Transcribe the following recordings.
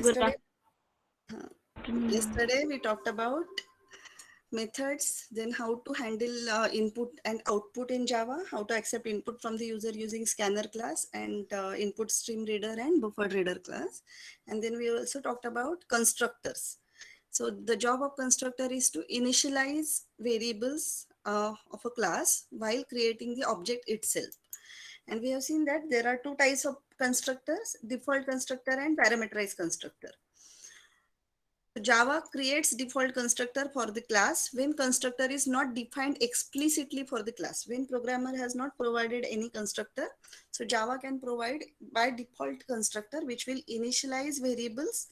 Good Yesterday, afternoon. yesterday we talked about methods, then how to handle input and output in Java, how to accept input from the user using scanner class and input stream reader and buffer reader class. And then we also talked about constructors. So the job of constructor is to initialize variables of a class while creating the object itself. And we have seen that there are two types of constructors, default constructor and parameterized constructor. Java creates default constructor for the class when constructor is not defined explicitly for the class. When programmer has not provided any constructor, so Java can provide by default constructor which will initialize variables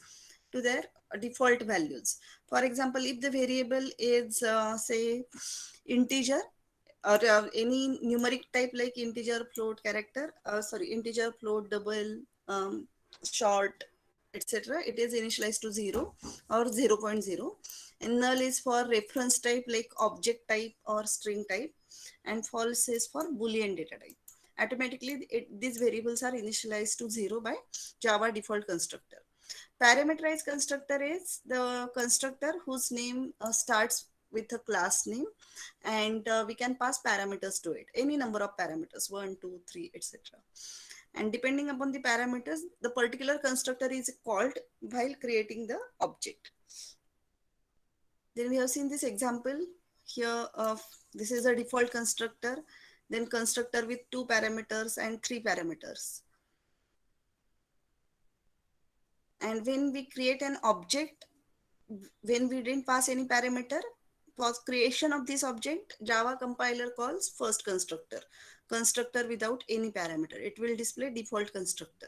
to their default values. For example, if the variable is say integer or any numeric type like integer, float, character, integer, float, double, short, etc., it is initialized to 0 or 0, 0.0. And null is for reference type like object type or string type, and false is for boolean data type. Automatically these variables are initialized to 0 by Java default constructor. Parameterized constructor is the constructor whose name starts with a class name, and we can pass parameters to it, any number of parameters, 1, 2, 3, etc. And depending upon the parameters, the particular constructor is called while creating the object. Then we have seen this example here of this is a default constructor, then constructor with 2 parameters and 3 parameters. And when we create an object, when we didn't pass any parameter, for creation of this object, Java compiler calls first constructor, constructor without any parameter. It will display default constructor.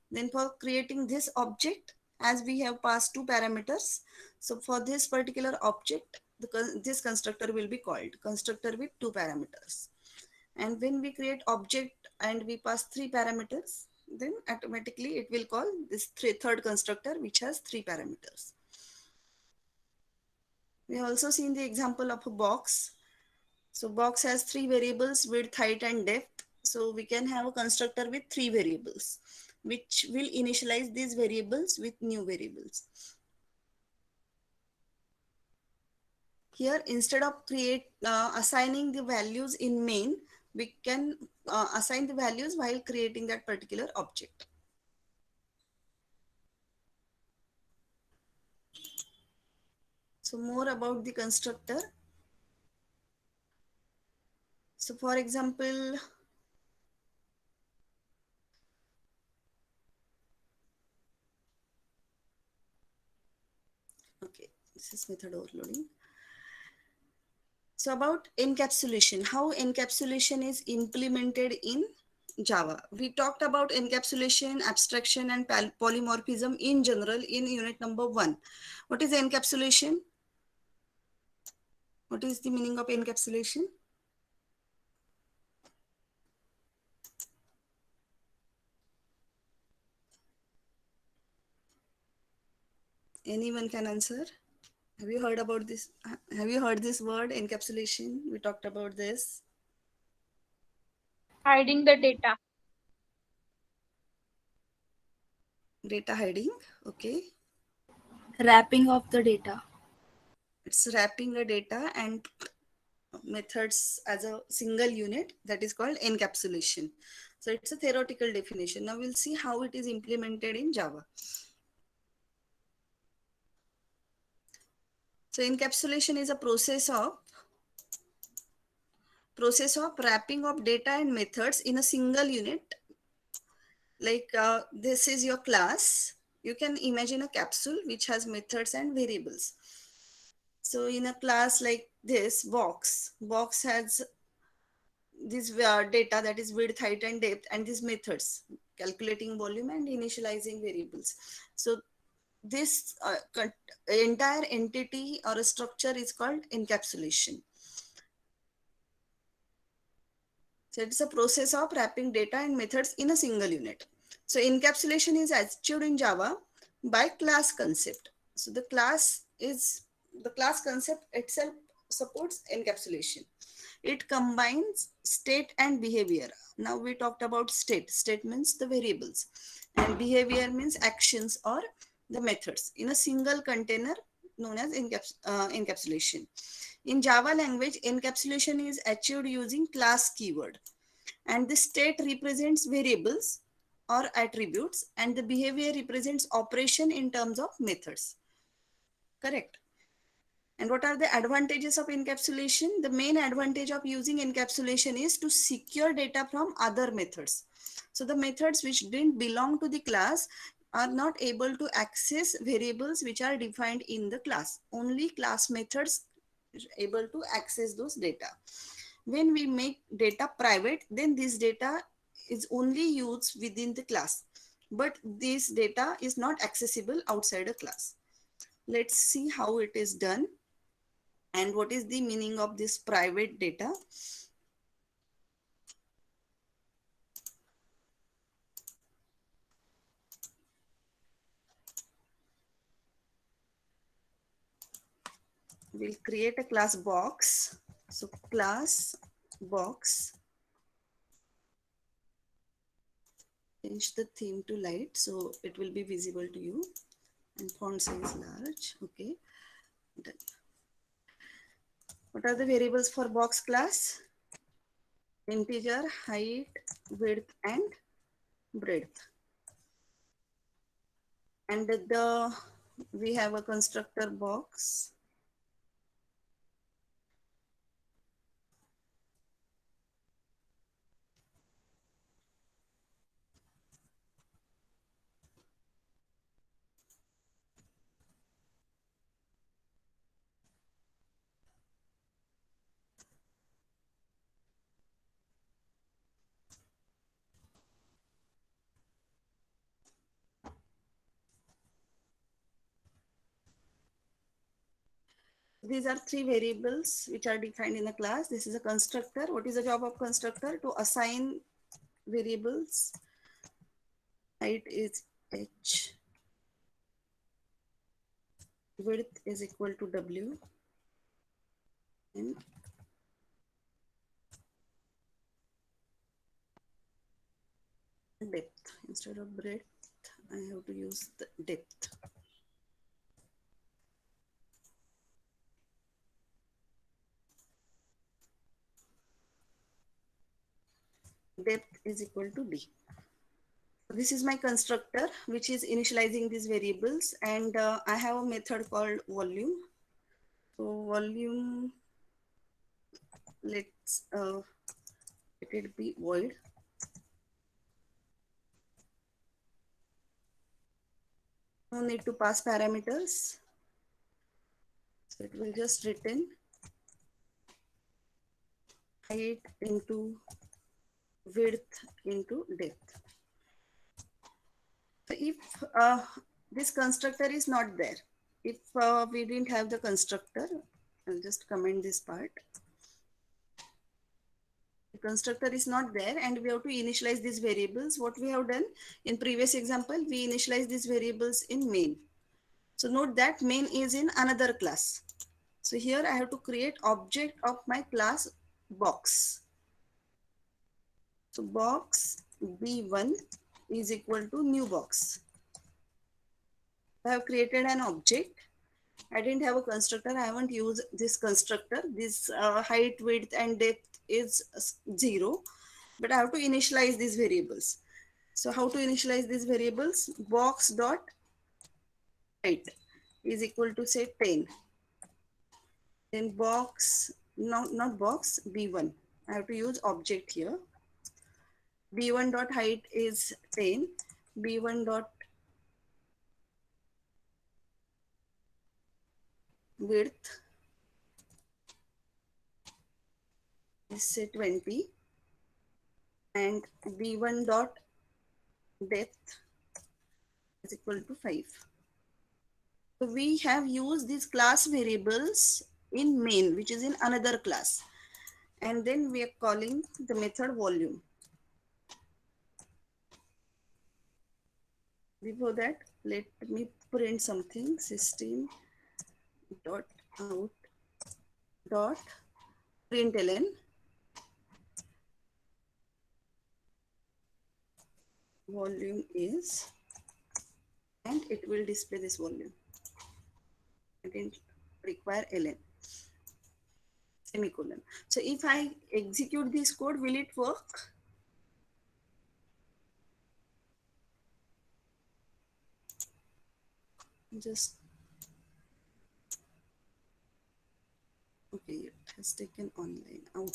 Then for creating this object, as we have passed 2 parameters, so for this particular object, this constructor will be called constructor with 2 parameters. And when we create object and we pass 3 parameters, then automatically it will call this third constructor which has 3 parameters. We have also seen the example of a box. So box has 3 variables, width, height and depth. So we can have a constructor with 3 variables which will initialize these variables with new variables. Here instead of assigning the values in main, we can assign the values while creating that particular object. So more about the constructor. So for example, okay, this is method overloading. So about encapsulation, how encapsulation is implemented in Java. We talked about encapsulation, abstraction, and polymorphism in general in unit number 1. What is encapsulation? What is the meaning of encapsulation? Anyone can answer? Have you heard about this? Have you heard this word encapsulation? We talked about this. Hiding the data. Data hiding. Okay. Wrapping of the data. It's wrapping the data and methods as a single unit, that is called encapsulation. So it's a theoretical definition. Now we'll see how it is implemented in Java. So encapsulation is a process of wrapping of data and methods in a single unit. Like this is your class. You can imagine a capsule which has methods and variables. So in a class like this, box has this data, that is width, height and depth, and these methods, calculating volume and initializing variables. So this entire entity or a structure is called encapsulation. So it's a process of wrapping data and methods in a single unit. So encapsulation is achieved in Java by class concept. So the class concept itself supports encapsulation. It combines state and behavior. Now we talked about state. State means the variables, and behavior means actions or the methods in a single container known as encapsulation. In Java language, encapsulation is achieved using class keyword, and the state represents variables or attributes, and the behavior represents operation in terms of methods. Correct. And what are the advantages of encapsulation? The main advantage of using encapsulation is to secure data from other methods. So the methods which didn't belong to the class are not able to access variables which are defined in the class. Only class methods are able to access those data. When we make data private, then this data is only used within the class, but this data is not accessible outside a class. Let's see how it is done and what is the meaning of this private data. We'll create a class box. So class box, change the theme to light so it will be visible to you, and font size large. Okay, done. What are the variables for box class? Integer, height, width, and breadth. And we have a constructor box. These are three variables which are defined in a class. This is a constructor. What is the job of constructor? To assign variables. Height is h, width is equal to w, and depth. Instead of breadth, I have to use the depth. Depth is equal to d. This is my constructor which is initializing these variables, and I have a method called volume. So volume, let's let it be void. No need to pass parameters. So it will just return height into width into depth. So if this constructor is not there, if we didn't have the constructor, I'll just comment this part. The constructor is not there and we have to initialize these variables. What we have done in previous example, we initialize these variables in main. So note that main is in another class. So here I have to create object of my class box. So box b1 is equal to new box. I have created an object. I didn't have a constructor. I haven't used this constructor. This height, width, and depth is 0. But I have to initialize these variables. So how to initialize these variables? Box dot height is equal to say 10. Then box, not box, b1. I have to use object here. b1 dot height is 10. b1 dot width is say 20, and b1 dot depth is equal to 5. So we have used these class variables in main, which is in another class, and then we are calling the method volume. Before that, let me print something. System dot out dot println volume is, and print, it will display this volume. I didn't require ln semicolon. So if I execute this code, will it work? Just okay, it has taken online out.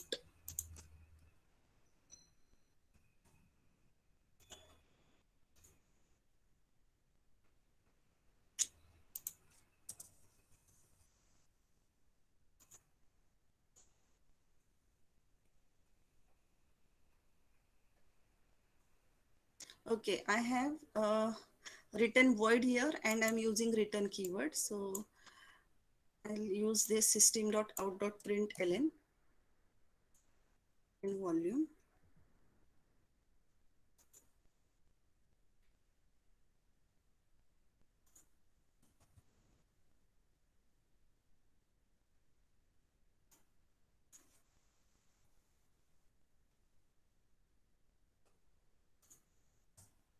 Okay, I have written void here and I'm using return keyword. So I'll use this system.out.println in volume.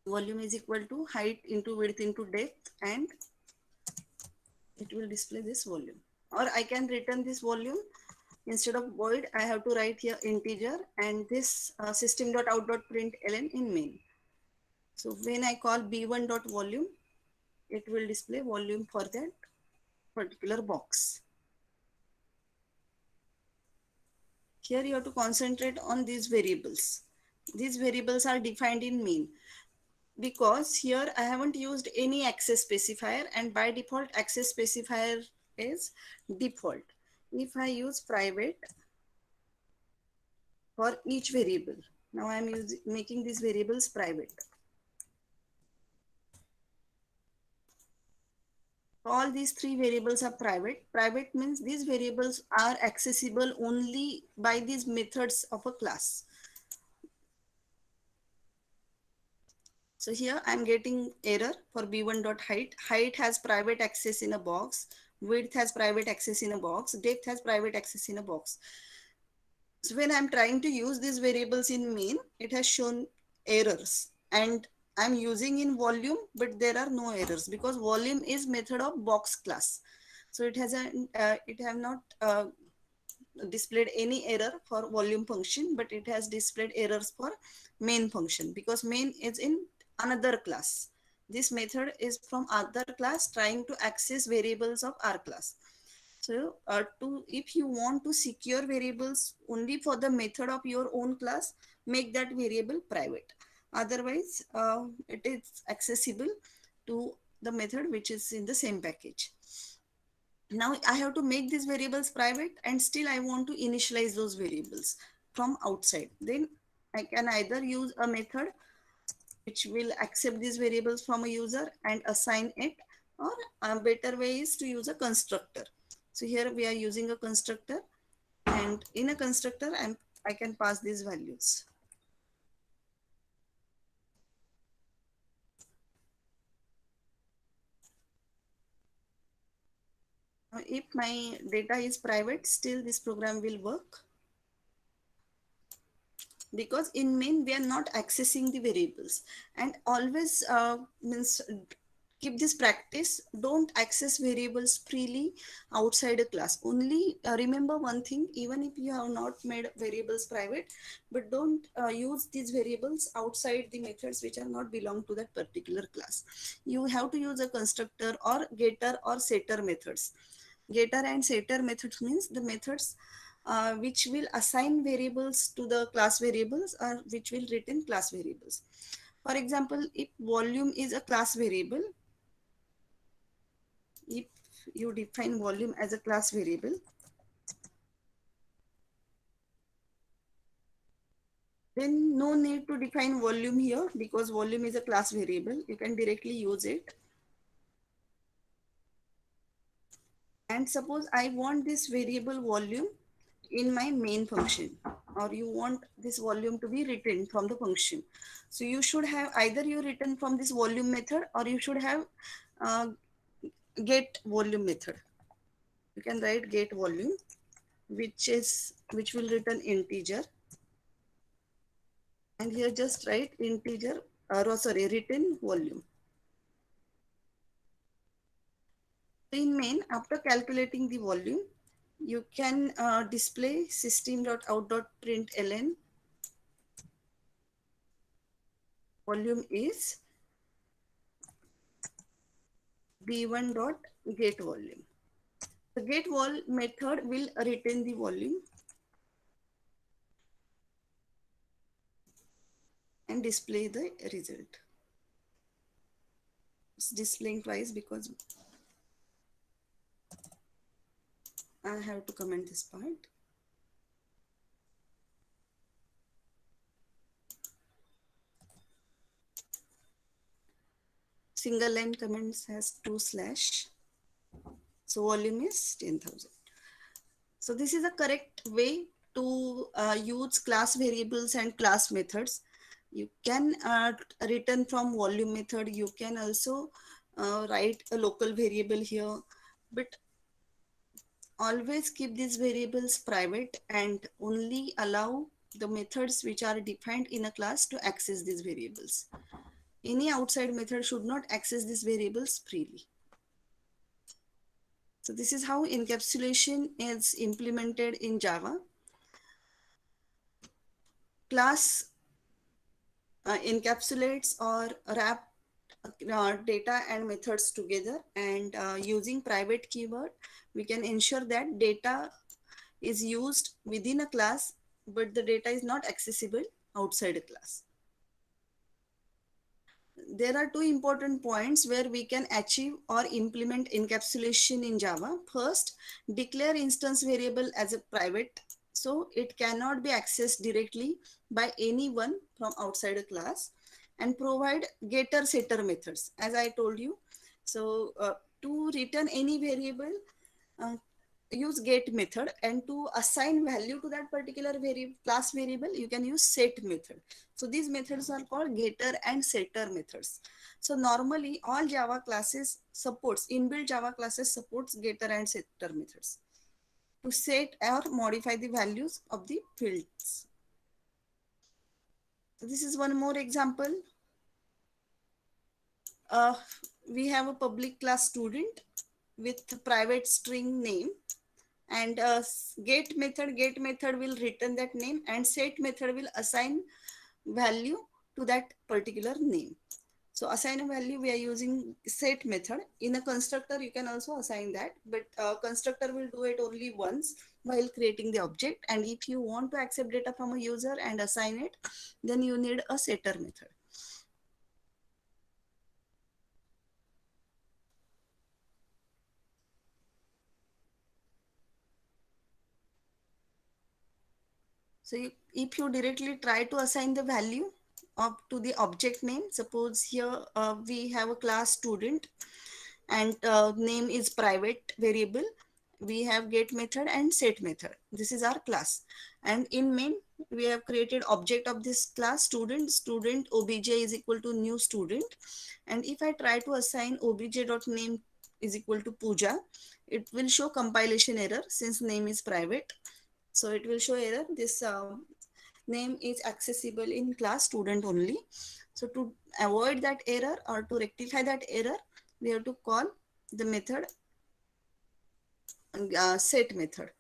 Volume is equal to height into width into depth, and it will display this volume. Or I can return this volume. Instead of void, I have to write here integer and this system.out.println in main. So when I call b1.volume, it will display volume for that particular box. Here you have to concentrate on these variables. These variables are defined in main, because here I haven't used any access specifier, and by default access specifier is default. If I use private for each variable, now I am making these variables private. All these three variables are private. Private means these variables are accessible only by these methods of a class. So here I'm getting error for b1.height. Height has private access in a box. Width has private access in a box. Depth has private access in a box. So when I'm trying to use these variables in main, it has shown errors. And I'm using in volume, but there are no errors because volume is method of box class. So it has it have not displayed any error for volume function, but it has displayed errors for main function because main is in another class. This method is from other class trying to access variables of our class. So if you want to secure variables only for the method of your own class, make that variable private. Otherwise, it is accessible to the method which is in the same package. Now I have to make these variables private, and still I want to initialize those variables from outside. Then I can either use a method which will accept these variables from a user and assign it, or a better way is to use a constructor. So here we are using a constructor, and in a constructor I can pass these values. Now, if my data is private, still this program will work, because in main we are not accessing the variables. And always means keep this practice, don't access variables freely outside a class. Only remember one thing, even if you have not made variables private, but don't use these variables outside the methods which are not belong to that particular class. You have to use a constructor or getter or setter methods. Getter and setter methods means the methods which will assign variables to the class variables, or which will return class variables. For example, if volume is a class variable, if you define volume as a class variable, then no need to define volume here, because volume is a class variable. You can directly use it. And suppose I want this variable volume in my main function, or you want this volume to be written from the function. So you should have either you written from this volume method, or you should have uh, get volume method. You can write get volume, which will return integer, and here just write integer, or sorry, return volume. In main, after calculating the volume, you can display system.out.println volume is b1.getVolume. The getVol method will return the volume and display the result. It's displaying twice because I have to comment this part. Single line comments has 2/. So volume is 10,000. So this is a correct way to use class variables and class methods. You can return from volume method. You can also write a local variable here, but always keep these variables private and only allow the methods which are defined in a class to access these variables. Any outside method should not access these variables freely. So this is how encapsulation is implemented in Java. Class encapsulates or wrap data and methods together, and using private keyword, we can ensure that data is used within a class, but the data is not accessible outside a class. There are two important points where we can achieve or implement encapsulation in Java. First, declare instance variable as a private, so it cannot be accessed directly by anyone from outside a class, and provide getter setter methods, as I told you. So to return any variable, uh, use get method, and to assign value to that particular class variable, you can use set method. So these methods are called getter and setter methods. So normally all Java classes supports, inbuilt Java classes supports getter and setter methods to set or modify the values of the fields. So this is one more example. uh, we have a public class student with private string name, and get method will return that name, and set method will assign value to that particular name. So assign a value, we are using set method. In a constructor you can also assign that, but constructor will do it only once while creating the object, and if you want to accept data from a user and assign it, then you need a setter method. So if you directly try to assign the value of to the object name, suppose here we have a class student, and name is private variable. We have get method and set method. This is our class. And in main, we have created object of this class student. Student obj is equal to new student. And if I try to assign obj.name is equal to Pooja, it will show compilation error since name is private. So it will show error. This name is accessible in class student only. So to avoid that error or to rectify that error, we have to call the method set method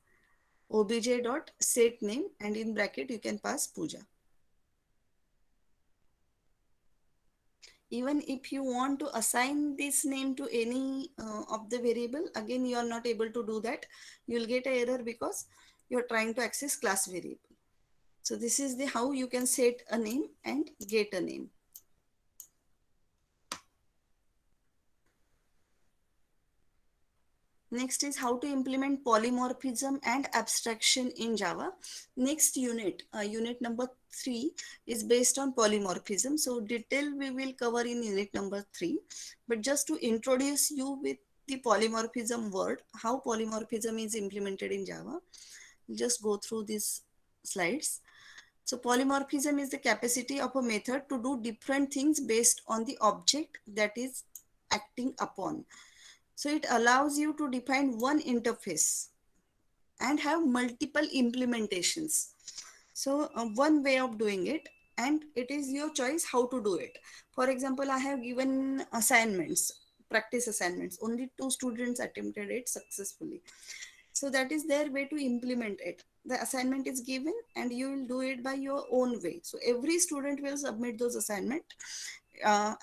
obj.set name, and in bracket you can pass Pooja. Even if you want to assign this name to any of the variable, again you are not able to do that. You will get an error because you are trying to access class variable. So this is the how you can set a name and get a name. Next is how to implement polymorphism and abstraction in Java. Next unit, unit number 3 is based on polymorphism. So detail we will cover in unit number 3. But just to introduce you with the polymorphism word, how polymorphism is implemented in Java, just go through these slides. So polymorphism is the capacity of a method to do different things based on the object that is acting upon. So it allows you to define one interface and have multiple implementations. So one way of doing it, and it is your choice how to do it. For example, I have given assignments practice assignments. Only 2 students attempted it successfully. So that is their way to implement it. The assignment is given and you will do it by your own way. So every student will submit those assignment,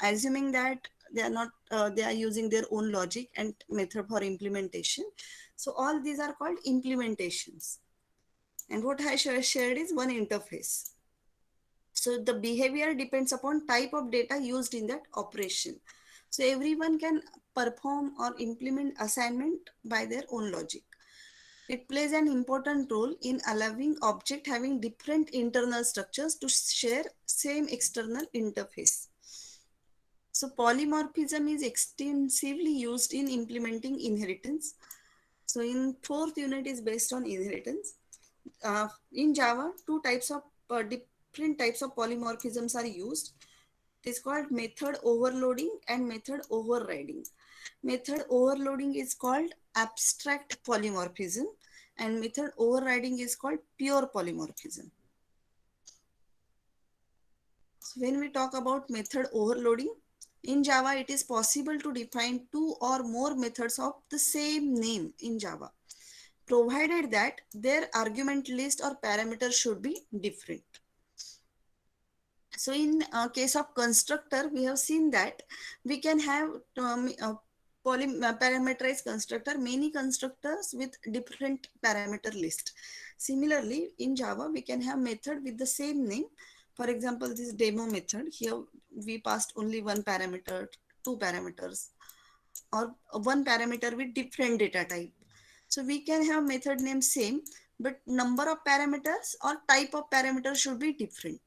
assuming that they are not they are using their own logic and method for implementation. So all these are called implementations. And what I shared is one interface. So the behavior depends upon type of data used in that operation. So everyone can perform or implement assignment by their own logic. It plays an important role in allowing object having different internal structures to share same external interface. So polymorphism is extensively used in implementing inheritance. So in fourth unit is based on inheritance. In Java, different types of polymorphisms are used. It is called method overloading and method overriding. Method overloading is called abstract polymorphism and method overriding is called pure polymorphism. So when we talk about method overloading, in Java, it is possible to define 2 or more methods of the same name in Java, provided that their argument list or parameters should be different. So in case of constructor, we have seen that we can have parameterized constructor, many constructors with different parameter list. Similarly, in Java, we can have method with the same name. For example, this demo method, here we passed only one parameter, 2 parameters, or one parameter with different data type. So we can have method name same, but number of parameters or type of parameters should be different.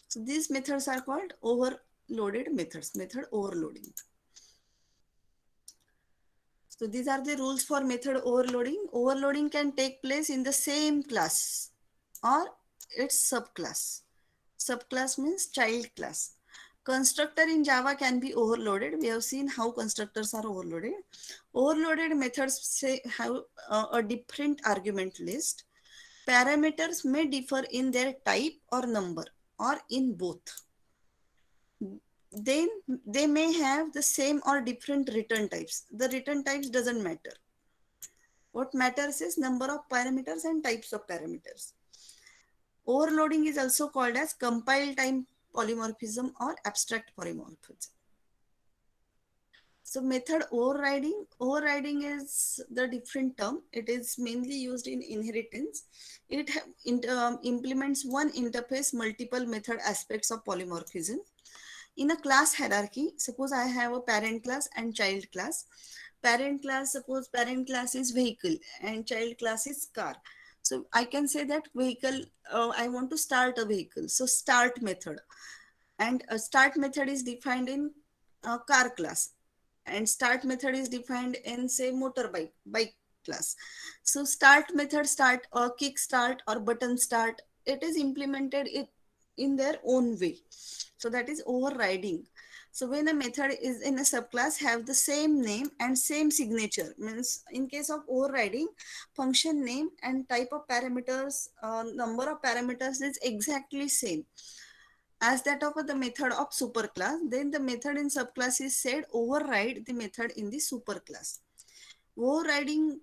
So these methods are called overloaded methods, method overloading. So these are the rules for method overloading. Overloading can take place in the same class or its subclass. Subclass means child class. Constructor in Java can be overloaded. We have seen how constructors are overloaded. Overloaded methods say have a different argument list. Parameters may differ in their type or number or in both. Then they may have the same or different return types. The return types doesn't matter. What matters is number of parameters and types of parameters. Overloading is also called as compile time polymorphism or abstract polymorphism. So method overriding is the different term. It is mainly used in inheritance. It implements one interface, multiple method aspects of polymorphism. In a class hierarchy, suppose I have a parent class and child class. Parent class, suppose parent class is vehicle and child class is car. So I can say that vehicle, I want to start a vehicle. So start method. And a start method is defined in car class. And start method is defined in say motorbike, bike class. So start method, start or kick start or button start, it is implemented in their own way. So that is overriding. So when a method is in a subclass have the same name and same signature, means in case of overriding, function name and type of parameters, number of parameters is exactly same as that of the method of superclass. Then the method in subclass is said override the method in the superclass. Overriding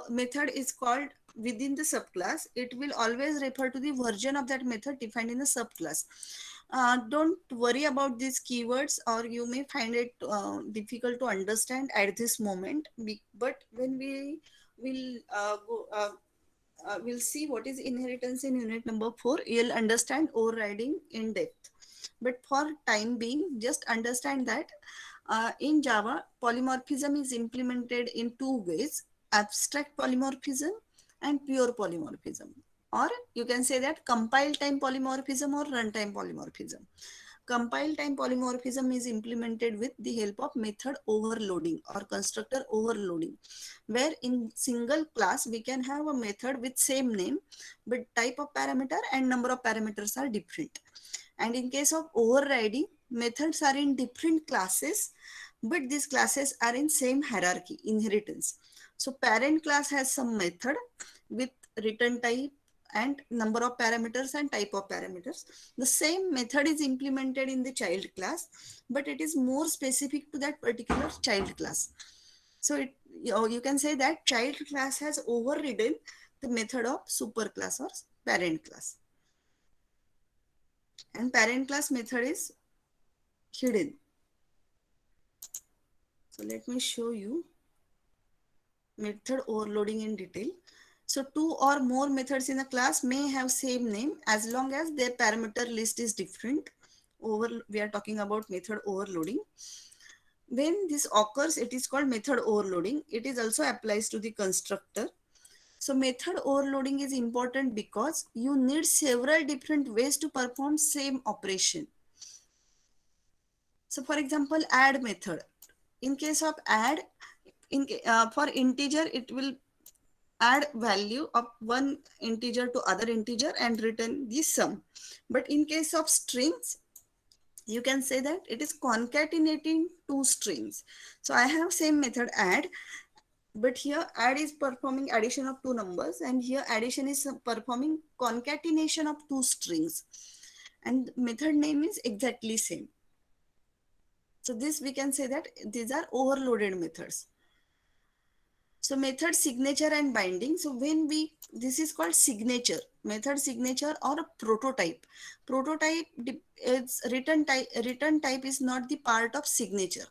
method is called within the subclass. It will always refer to the version of that method defined in the subclass. Don't worry about these keywords or you may find it difficult to understand at this moment. But when we will we'll see what is inheritance in unit number 4, you'll understand overriding in depth. But for time being, just understand that in Java, polymorphism is implemented in 2 ways, abstract polymorphism and pure polymorphism. Or you can say that compile time polymorphism or runtime polymorphism. Compile time polymorphism is implemented with the help of method overloading or constructor overloading, where in single class we can have a method with same name, but type of parameter and number of parameters are different. And in case of overriding, methods are in different classes, but these classes are in same hierarchy, inheritance. So parent class has some method with return type and number of parameters and type of parameters. The same method is implemented in the child class, but it is more specific to that particular child class. So you can say that child class has overridden the method of superclass or parent class, and parent class method is hidden. So let me show you method overloading in detail. So two or more methods in a class may have same name as long as their parameter list is different. We are talking about method overloading. When this occurs, it is called method overloading. It is also applies to the constructor. So method overloading is important because you need several different ways to perform same operation. So for example, add method. In case of add, for integer, it will add value of one integer to other integer and return the sum. But in case of strings, you can say that it is concatenating two strings. So I have same method add, but here add is performing addition of two numbers, and here addition is performing concatenation of two strings, and method name is exactly same. So this we can say that these are overloaded methods. So method signature and binding. So this is called signature, method signature or a prototype. Prototype is return type is not the part of signature.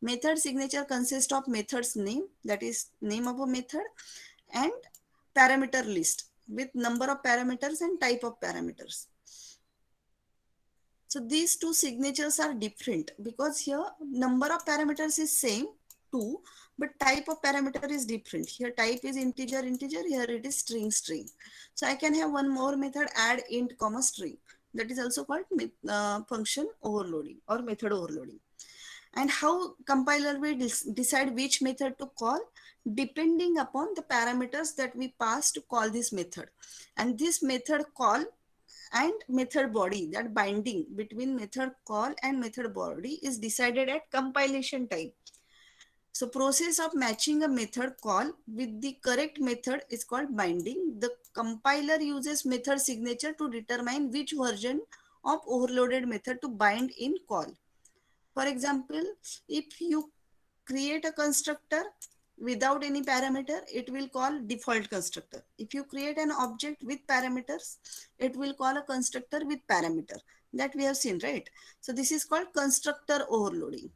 Method signature consists of method's name, that is name of a method, and parameter list with number of parameters and type of parameters. So these two signatures are different because here number of parameters is same 2, but type of parameter is different. Here type is integer, here it is string. So I can have one more method add int comma string. That is also called function overloading or method overloading. And how compiler will decide which method to call? Depending upon the parameters that we pass to call this method. And this method call and method body, that binding between method call and method body is decided at compilation time. So process of matching a method call with the correct method is called binding. The compiler uses method signature to determine which version of overloaded method to bind in call. For example, if you create a constructor without any parameter, it will call default constructor. If you create an object with parameters, it will call a constructor with parameter. That we have seen, right? So this is called constructor overloading.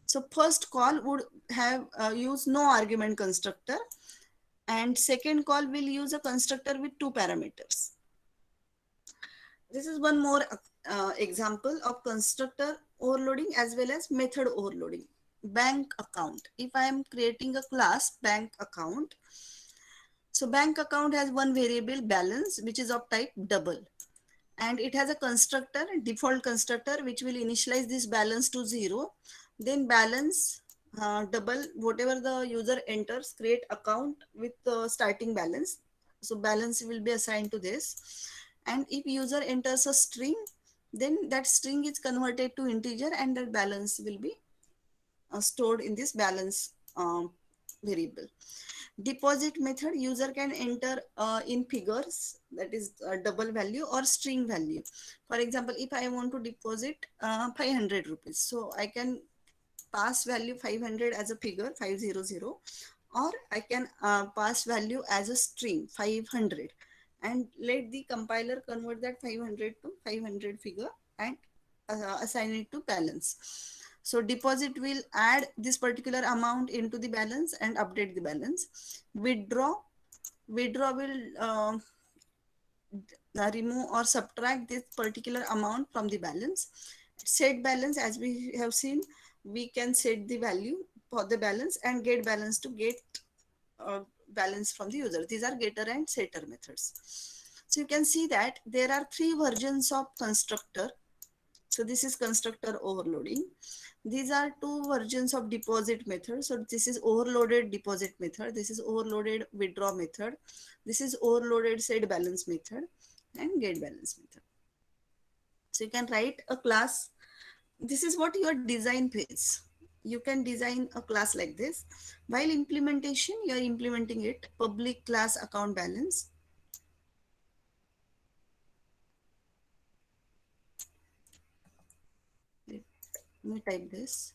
So first call would have use no argument constructor, and second call will use a constructor with two parameters. This is one more example of constructor overloading as well as method overloading. Bank account. If I am creating a class bank account, so bank account has one variable balance which is of type double, and it has a constructor, default constructor, which will initialize this balance to 0. Then balance double, whatever the user enters, create account with the starting balance. So balance will be assigned to this. And if user enters a string, then that string is converted to integer and that balance will be stored in this balance variable. Deposit method, user can enter in figures, that is double value or string value. For example, if I want to deposit 500 rupees, so I can pass value 500 as a figure 500, or I can pass value as a string 500 and let the compiler convert that 500 to 500 figure and assign it to balance. So deposit will add this particular amount into the balance and update the balance. Withdraw will remove or subtract this particular amount from the balance. Set balance, as we have seen, we can set the value for the balance and get balance to get balance from the user. These are getter and setter methods. So you can see that there are three versions of constructor. So this is constructor overloading. These are two versions of deposit method. So this is overloaded deposit method. This is overloaded withdraw method. This is overloaded set balance method and get balance method. So you can write a class. This is what your design phase. You can design a class like this. While implementation, you are implementing it public class account balance. Let me type this.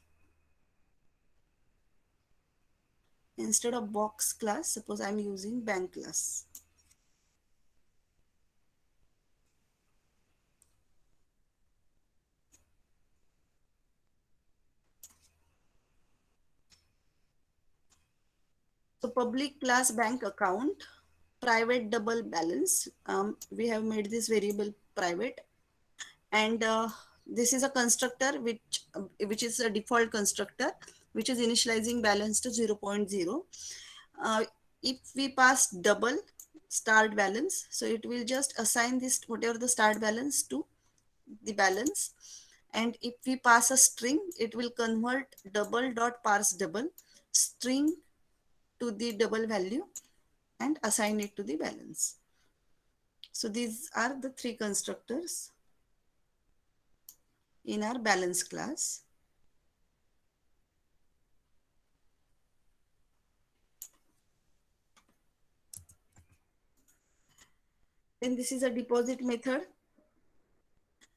Instead of box class, suppose I'm using bank class. So public class bank account, private double balance. We have made this variable private, and this is a constructor which is a default constructor which is initializing balance to 0.0. Uh, if we pass double start balance, so it will just assign this whatever the start balance to the balance, and if we pass a string, it will convert double dot parse double string to the double value and assign it to the balance. So these are the three constructors in our balance class. Then this is a deposit method.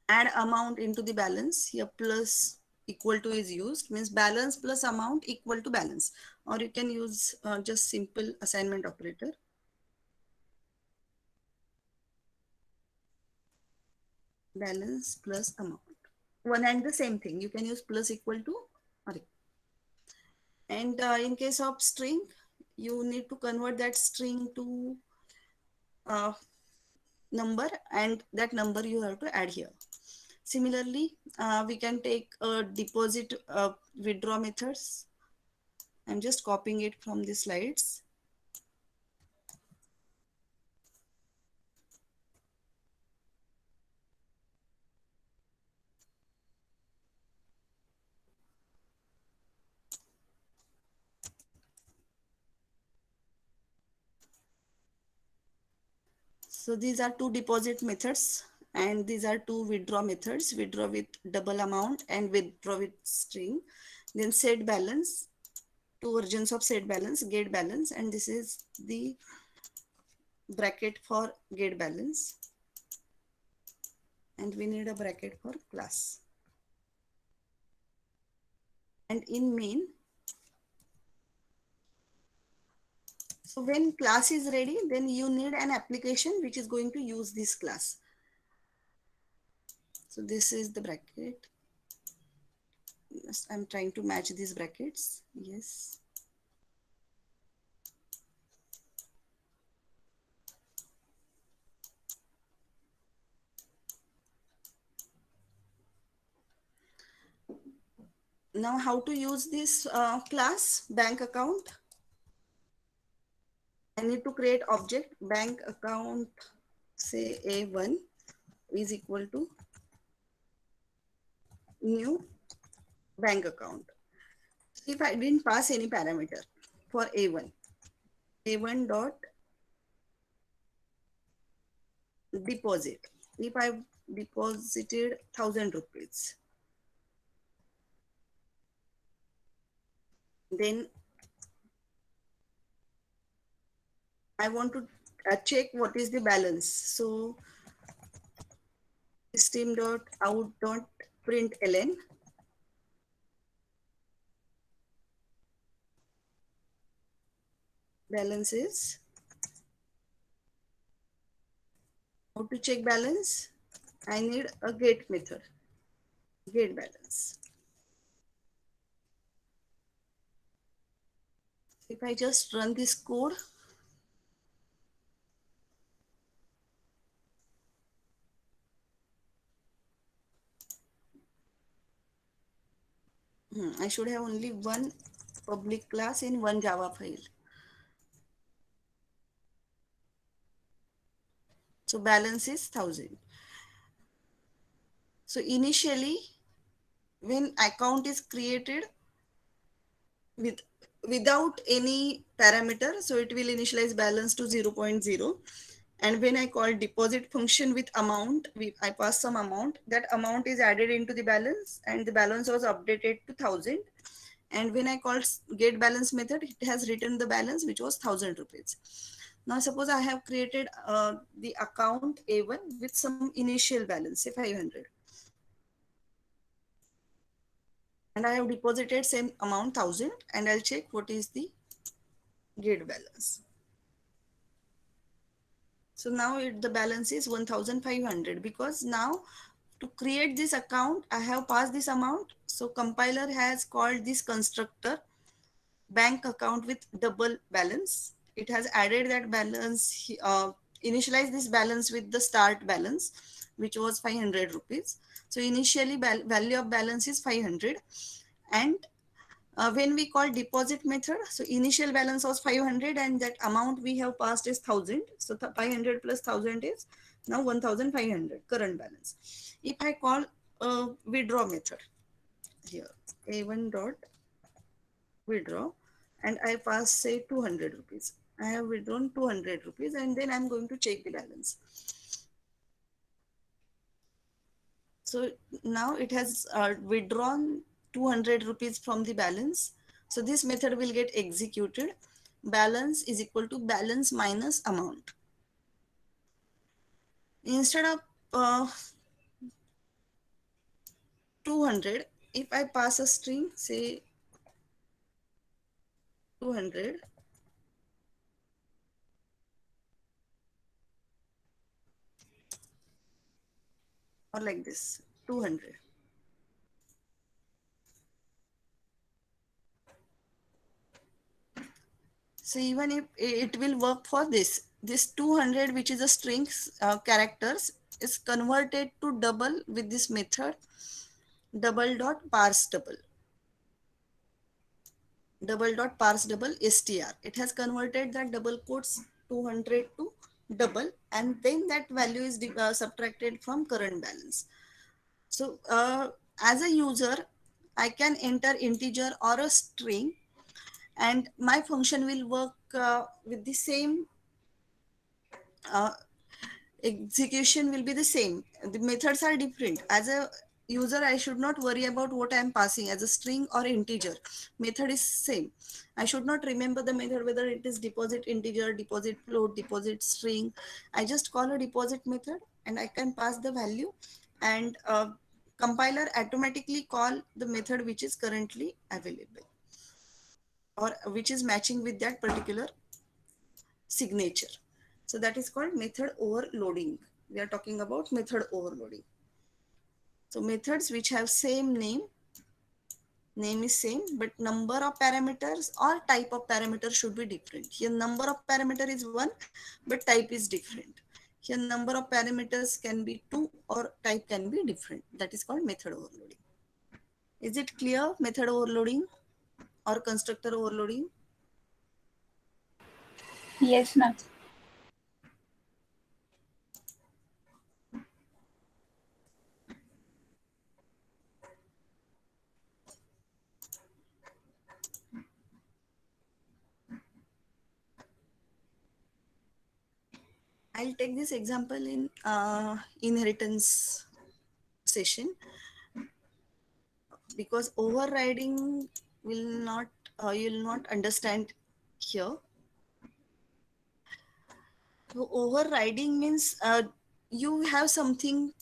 Add amount into the balance. Here plus equal to is used, means balance plus amount equal to balance, or you can use just simple assignment operator. Balance plus amount. One and the same thing. You can use plus equal to or equal. And in case of string, you need to convert that string to number, and that number you have to add here. Similarly, we can take a deposit withdraw methods. I'm just copying it from the slides. So these are two deposit methods, and these are two withdraw methods, withdraw with double amount and withdraw with string. Then set balance, two versions of set balance, get balance, and this is the bracket for get balance. And we need a bracket for class. And in main, so when class is ready, then you need an application which is going to use this class. So this is the bracket. Yes, I'm trying to match these brackets. Yes. Now how to use this class bank account? I need to create object bank account, say A1 is equal to new bank account. If I didn't pass any parameter for A1, A1 dot deposit. If I deposited 1,000 rupees, then I want to check what is the balance. So system dot out dot println balance is. How to check balance? I need a get method. Get balance. If I just run this code, I should have only one public class in one Java file. So balance is 1,000. So initially, when account is created without any parameter, so it will initialize balance to 0.0. And when I call deposit function with amount, I pass some amount, that amount is added into the balance, and the balance was updated to 1,000. And when I call get balance method, it has written the balance which was 1,000 rupees. Now suppose I have created the account A1 with some initial balance, say 500. and I have deposited same amount 1000, and I'll check what is the get balance. So now the balance is 1500, because now to create this account I have passed this amount. So compiler has called this constructor bank account with double balance. It has added that balance, initialize this balance with the start balance, which was 500 rupees. So initially value of balance is 500, and when we call deposit method, so initial balance was 500 and that amount we have passed is 1000. So 500 plus 1000 is now 1500 current balance. If I call withdraw method here, a1 dot withdraw, and I pass say 200 rupees. I have withdrawn 200 rupees, and then I'm going to check the balance. So now it has withdrawn 200 rupees from the balance. So this method will get executed. Balance is equal to balance minus amount. Instead of 200, if I pass a string, say 200, or like this, 200. So even if it will work for this 200, which is a strings characters, is converted to double with this method double dot parse double. Double dot parse double str. It has converted that double quotes 200 to double, and then that value is subtracted from current balance. So as a user, I can enter integer or a string, and my function will work with the same uh, execution will be the same. The methods are different. As a user, I should not worry about what I am passing as a string or integer. Method is same. I should not remember the method whether it is deposit integer, deposit float, deposit string. I just call a deposit method and I can pass the value, and compiler automatically call the method which is currently available or which is matching with that particular signature. So that is called method overloading. We are talking about method overloading. So methods which have same name is same, but number of parameters or type of parameter should be different. Here number of parameter is one, but type is different. Here number of parameters can be two or type can be different. That is called method overloading. Is it clear? Method overloading or constructor overloading? Yes, ma'am. I'll take this example in inheritance session, because overriding will not you'll not understand here. So overriding means you have something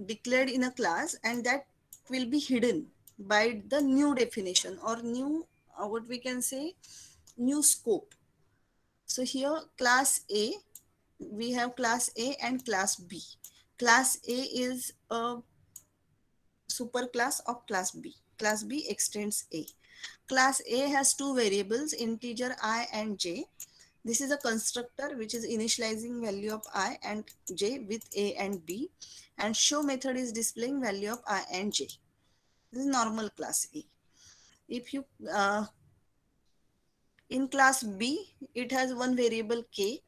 declared in a class, and that will be hidden by the new definition or new what we can say new scope. So here class A, we have class A and class B. Class A is a superclass of class B. Class B extends A. Class A has two variables, integer I and j. This is a constructor which is initializing value of I and j with A and B, and show method is displaying value of I and j. This is normal class A. If you in class B, it has one variable k,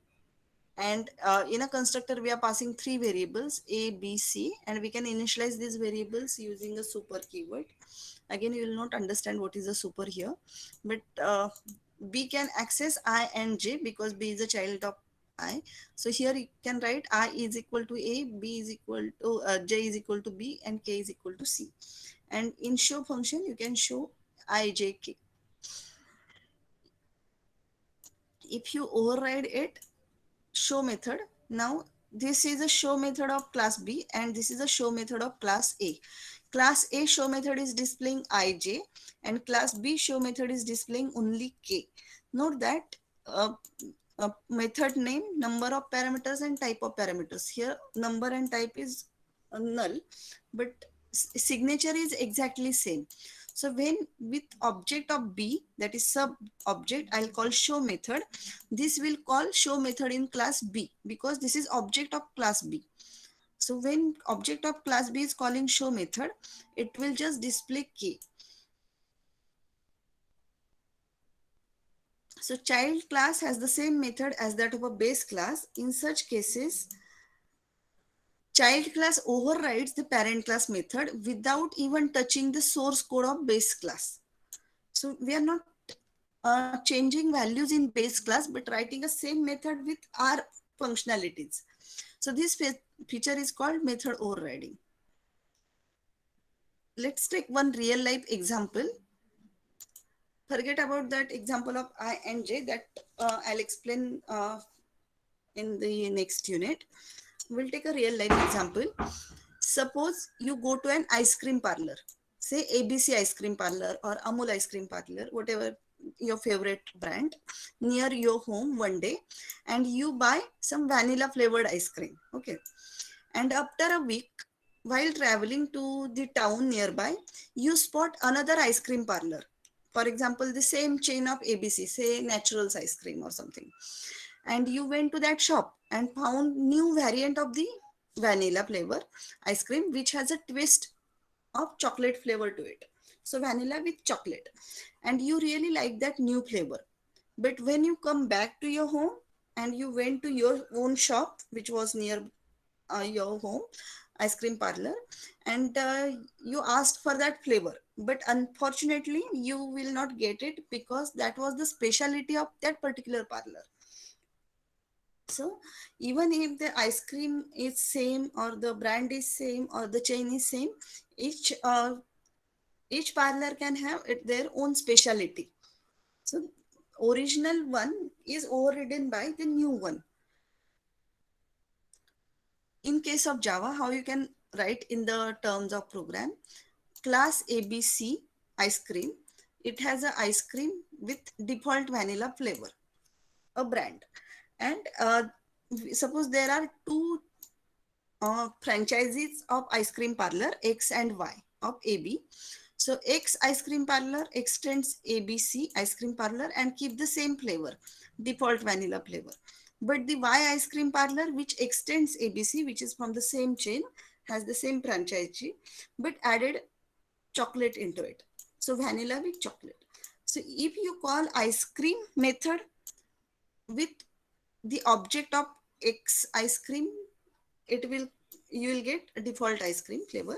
and in a constructor we are passing three variables a, b, c, and we can initialize these variables using a super keyword. Again, you will not understand what is a super here, but b can access I and j because b is a child of I. So here you can write I is equal to a, b is equal to j is equal to b, and k is equal to c. And in show function you can show I, j, k. If you override it, show method. Now this is a show method of class B and this is a show method of class A. Class A show method is displaying ij, and class B show method is displaying only k. Note that uh, method name, number of parameters, and type of parameters. Here number and type is null, but signature is exactly same. So when with object of B, that is sub object, I'll call show method. This will call show method in class B because this is object of class B. So when object of class B is calling show method, it will just display k. So child class has the same method as that of a base class. In such cases, child class overrides the parent class method without even touching the source code of base class. So we are not changing values in base class, but writing a same method with our functionalities. So this feature is called method overriding. Let's take one real life example. Forget about that example of I and J that I'll explain in the next unit. We'll take a real life example. Suppose you go to an ice cream parlor, say ABC ice cream parlor or Amul ice cream parlor, whatever your favorite brand, near your home one day, and you buy some vanilla flavored ice cream. Okay. And after a week, while traveling to the town nearby, you spot another ice cream parlor. For example, the same chain of ABC, say Naturals ice cream or something. And you went to that shop and found new variant of the vanilla flavor ice cream, which has a twist of chocolate flavor to it. So vanilla with chocolate. And you really like that new flavor. But when you come back to your home and you went to your own shop, which was near your home ice cream parlor, and you asked for that flavor, but unfortunately you will not get it because that was the specialty of that particular parlor. So even if the ice cream is same or the brand is same or the chain is same, each each parlor can have their own specialty. So original one is overridden by the new one. In case of Java, how you can write in the terms of program, class ABC ice cream, it has a ice cream with default vanilla flavor, a brand. And suppose there are two franchises of ice cream parlor, X and Y of AB. So X ice cream parlor extends ABC ice cream parlor and keep the same flavor, default vanilla flavor. But the Y ice cream parlor, which extends ABC, which is from the same chain, has the same franchise, but added chocolate into it. So vanilla with chocolate. So if you call ice cream method with the object of X ice cream, it will you will get a default ice cream flavor.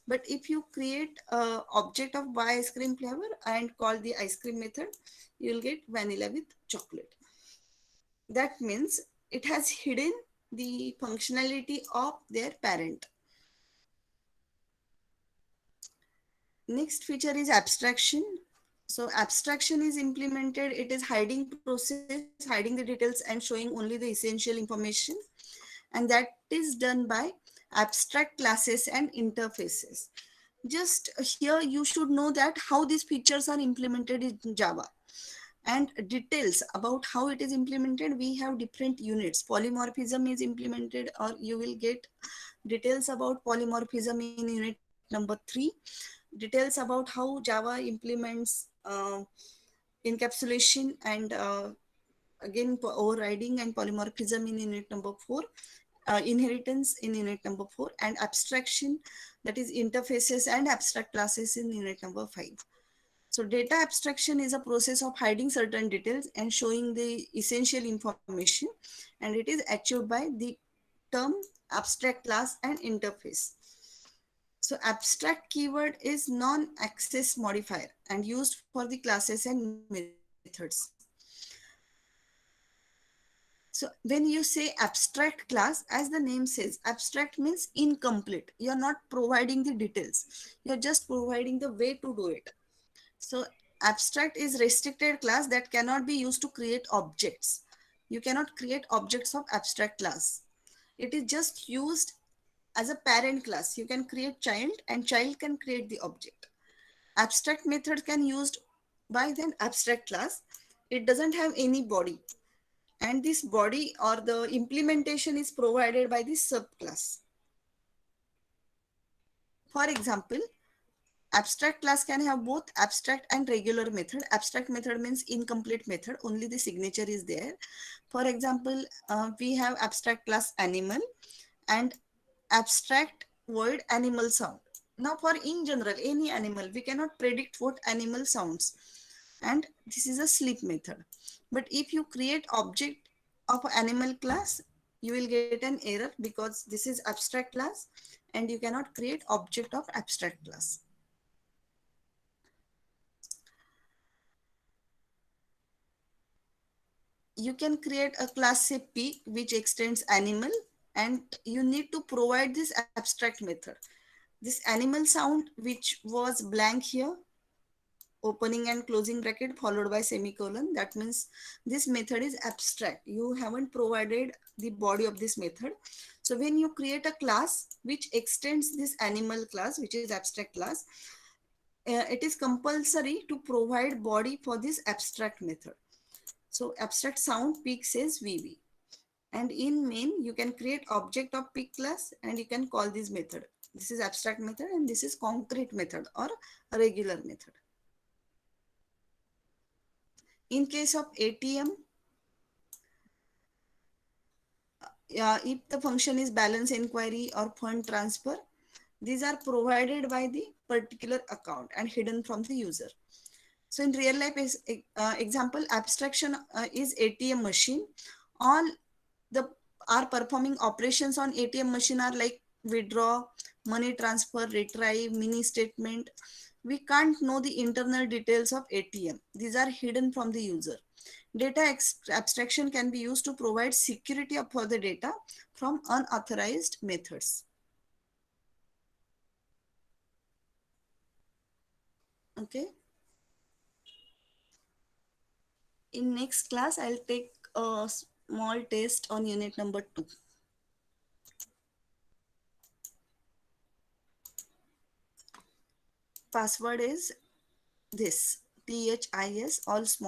But if you create a object of Y ice cream flavor and call the ice cream method, you will get vanilla with chocolate. That means it has hidden the functionality of their parent. Next feature is abstraction. So abstraction is implemented. It is hiding process, hiding the details and showing only the essential information. And that is done by abstract classes and interfaces. Just here you should know that how these features are implemented in Java. And details about how it is implemented, we have different units. Polymorphism is implemented, or you will get details about polymorphism in unit number 3. Details about how Java implements encapsulation and again overriding and polymorphism in unit number 4, inheritance in unit number 4, and abstraction, that is interfaces and abstract classes in unit number 5. So data abstraction is a process of hiding certain details and showing the essential information, and it is achieved by the term abstract class and interface. So abstract keyword is non-access modifier and used for the classes and methods. So when you say abstract class, as the name says, abstract means incomplete. You're not providing the details. You're just providing the way to do it. So abstract is restricted class that cannot be used to create objects. You cannot create objects of abstract class. It is just used as a parent class, you can create child and child can create the object. Abstract method can used by then abstract class. It doesn't have any body, and this body or the implementation is provided by the subclass. For example, abstract class can have both abstract and regular method. Abstract method means incomplete method, only the signature is there. For example, we have abstract class animal and abstract void animal sound. Now for in general any animal, we cannot predict what animal sounds, and this is a sleep method. But if you create object of animal class, you will get an error because this is abstract class and you cannot create object of abstract class. You can create a class say P which extends animal, and you need to provide this abstract method. This animal sound which was blank here, opening and closing bracket followed by semicolon, that means this method is abstract. You haven't provided the body of this method. So when you create a class which extends this animal class, which is abstract class, it is compulsory to provide body for this abstract method. So abstract sound peak says VB. And in main, you can create object of peak class and you can call this method. This is abstract method and this is concrete method or regular method. In case of ATM, if the function is balance inquiry or fund transfer, these are provided by the particular account and hidden from the user. So in real life example, abstraction is ATM machine. All the are performing operations on ATM machine are like withdraw, money transfer, retrieve, mini statement. We can't know the internal details of ATM. These are hidden from the user. Data abstraction can be used to provide security for the data from unauthorized methods. Okay. In next class, I'll take a small test on unit number 2. Password is this, THIS, all small.